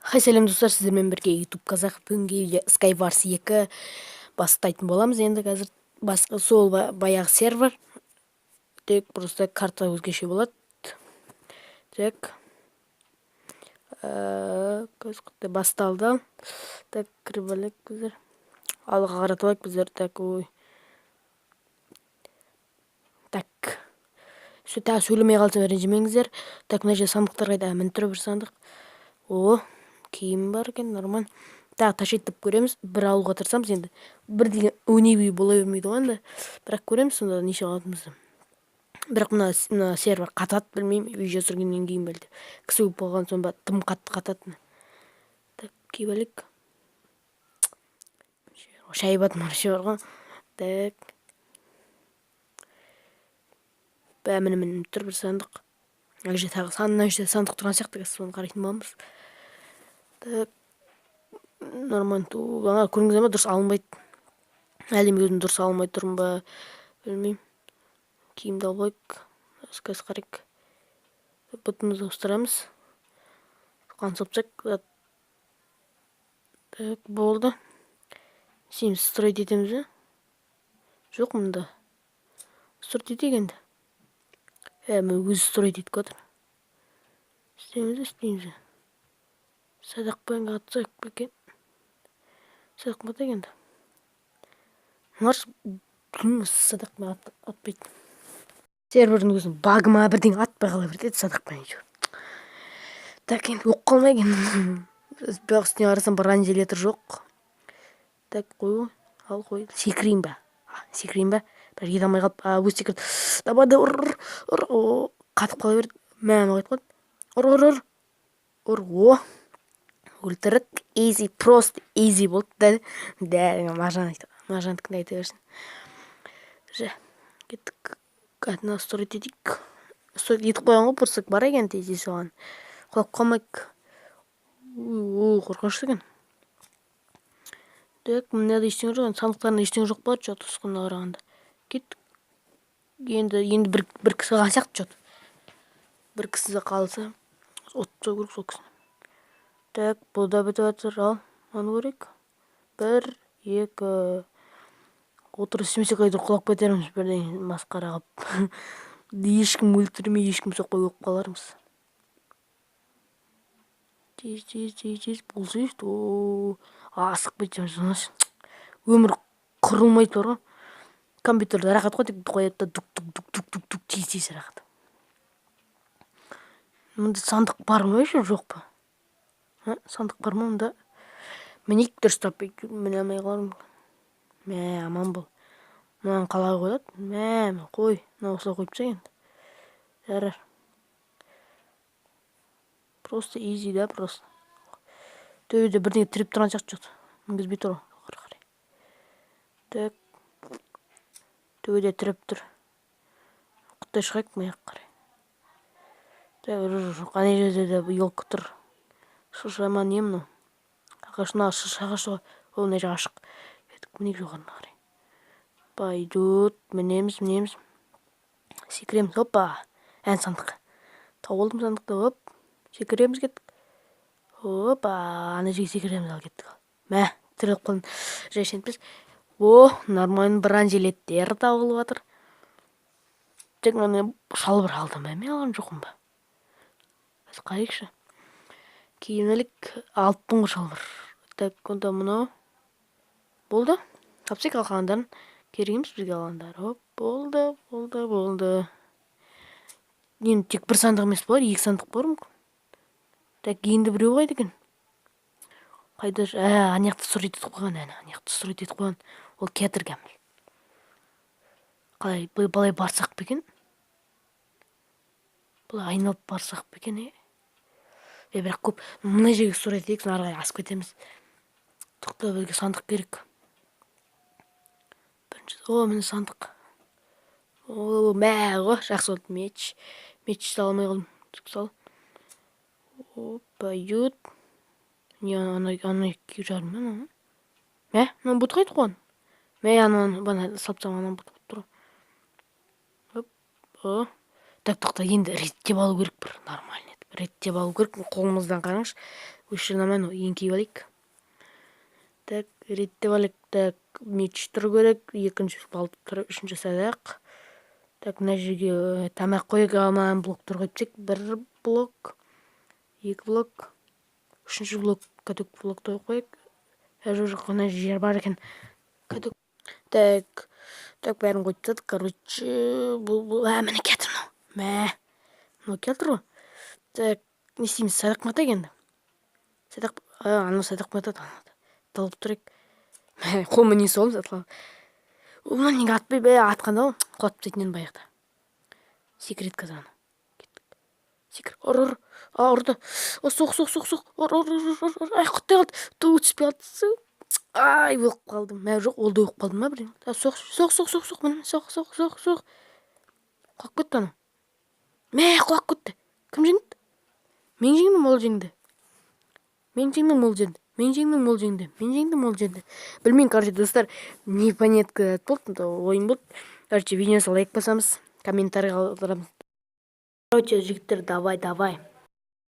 Хай сәлем достар, сіздермен бірге YouTube қазақ бүгінгі Skywars 2 бастайтын боламыз. Енді қазір сол баяғы сервер. Тек просто карта өзгеше болады. Так. Басталды. Так, кіріп алайық біздер. Алға қаратылайық біздер. Так, ой. Так. Тағы сөйлемей қалсам ренжімеңіздер. Так, мына жерде сандықтар қайда? Мін тұры бір сандық. О, киім бар екен, нормально. Тағы таш етіп көреміз. Бір алуға тырысамыз енді. Бір деген өнебей бола бермейді ғой енді. Бірақ көреміз сонда неше алатынымызды. Бірақ мына сервер қатат, білмеймін, видео түсіргеннен кейін бәлде. Кісі көп болған соң ба тым қатты қататын. Так, киіп алайық. Шайбат маршы бар ғой. Так. Мін тұр бір сандық. Әлже тағы сандық тұрған сияқты соны қарайтын боламыз. Так. Нормально. Көріңіздер ме, дұрыс алынбайды. Әлі мен өзім дұрыс алынбай тұрмын ба, білмеймін. Киімді алайық. Қазір қарайық. Бұтымызды ауыстырамыз. Қансапсақ. Так, болды. Сен строить етеміз бе? Жоқ мұнда. Строить етейік енді. Мен өзі строить етіп отыр. Істейміз. Садақпен қатсақ бекен. Садақ бата енді. Бұлар садақпен атпайды. Сервердің өзін багыма бірден атпай қала берді, садақпен еші. Так, енді оқ қалмай екен. Бірақ үстіне қарасам бронзилетр жоқ. Так, қой. Ал қой. Секірейін ба? Бір ет алмай қалып, өз секірді. Дабады, ұр. Қатып қала берді. Мәні қойды қойды. О. Өлтірік. Easy, просто easy болды. Мажандыкін айта берсін. Кеттік. Кәдіна сторит едік. Сторит етіп қойған ғой, бұрсық бар екен тез соған. Құлап қалмайық. Қорқынышты екен. Так, мынада ештеңе жоқ. Сандықтарында ештеңе жоқ болады, жот ұсқына қарағанда. Кеттік. Енді бір кісі қалған сияқты жот. Бір кісі қалса, отты көрік сол кісіні. Так, бұл да бітіп жатыр. Ал, оны көрейік. 1, 2. Отырыс істемесе қайда құлап кетерміз бірден масқара қылып. Ешкім өлтірмей, ешкім соқпай өліп қалармыз. Тез, болса ешті. Асық бетеміз. Өмір құрылмайды бар ғой. Компьютерді рақат қой, тек қояды да дук тез рақат. Мұнда сандық бар ма еще, жоқ па? Сандық бар ма мұнда? Мінейік дұрыстап міне алмай қалармын. Аман бол. Мұнан қалай қойдады? Қой. Осылай қойып са енді. Жарар. Просто easy да, просто. Төбеде бірдеңе тіреп тұрған сияқты жоқ. Мінгізбей тұр. Так. Төбеде тіреп тұр. Құттай шығайық маяқ қарай. Так, қане жерде де елкі тұр. Шышама не мұны? Қақашына шыға. Ол не жағы ашық. Мінек жоғарына қарай. Пойдут. Мінеміз. Секіреміз. Опа. Ән сандық. Тауылдым сандықты. Оп. Секіреміз кеттік. Опа. Ана жерге секіреміз ал кеттік. Тіріліп қалын. Жайшенпіз. Нормально бронзилеттер тауылып жатыр. Тек мен шалбар алдым ба? Мен алған жоқпын ба? Біз қарайықшы. Киінелік 6000 шалбар. Так, онда мұны болды. Тапсек алғандарын керегіміз бізге алғандар. Болды. Енді тек бір сандық емес болар, 2 сандық бар мүмкін. Так, енді біреу қайды екен. Қайда? Анияқты сұрет етіп қойған. Ол кетіргеміл. Қалай, балай барсақ бекен? Бұлай айналып барсақ бекен, бірақ көп. Мұна жерге сұрет етейік, сон арғай асып кетеміз. Тоқта бізге сандық керек. Міне сандық. Жақсы болды. Меч салмай қалдым. Түк сал. Опа, не, ана күйі жарым. Мына бұт қайды қойын. Бана салпсам анан бұт тұр. Так, тоқта, енді реттеп алу керек бір. Нормально етіп. Реттеп алу керек. Қолымыздан қараңыз. Ушинаман еңкейіп алайық. Так, реттеп алайық. Так, меч тұру керек. Екінші балды тұру, үшінші садақ. Так, мына жерге тамақ қойып аман блоктар қойып тек. Бір блок, екі блок, үшінші блок, кәдік блокты қойып. Мына жер бар екен. Кәдік. Так, бәрін қойып тастадық. Короче, міне кетір мынау. Мынау келтір ғой. Так, не істейміз? Садақ матайық енді. Садақ, анау садақ матады. Талып тұрайық. Қолыма не солым сатылам. Оған неге атпай атқанда ғой. Құлатып тастайтын баяғыда. Секрет казаны. Секрет. Ұрды. Соқ. Ай, құттай қалды. Түспей қалды. Ай, өліп қалдым. Жоқ, ол да өліп қалды ма бірден? Соқ. Міне, соқ. Құлап кетті анау. Құлап кетті. Кім жеңді? Мен жеңдім, ол жеңді. Мен жеңдім, ол жеңді. Білмеймін, короче, достар, непонятка болды, ойын болды. Короче, видеоны лайк басамыз, комментарий қалдырамыз. Короче, жігіттер, давай.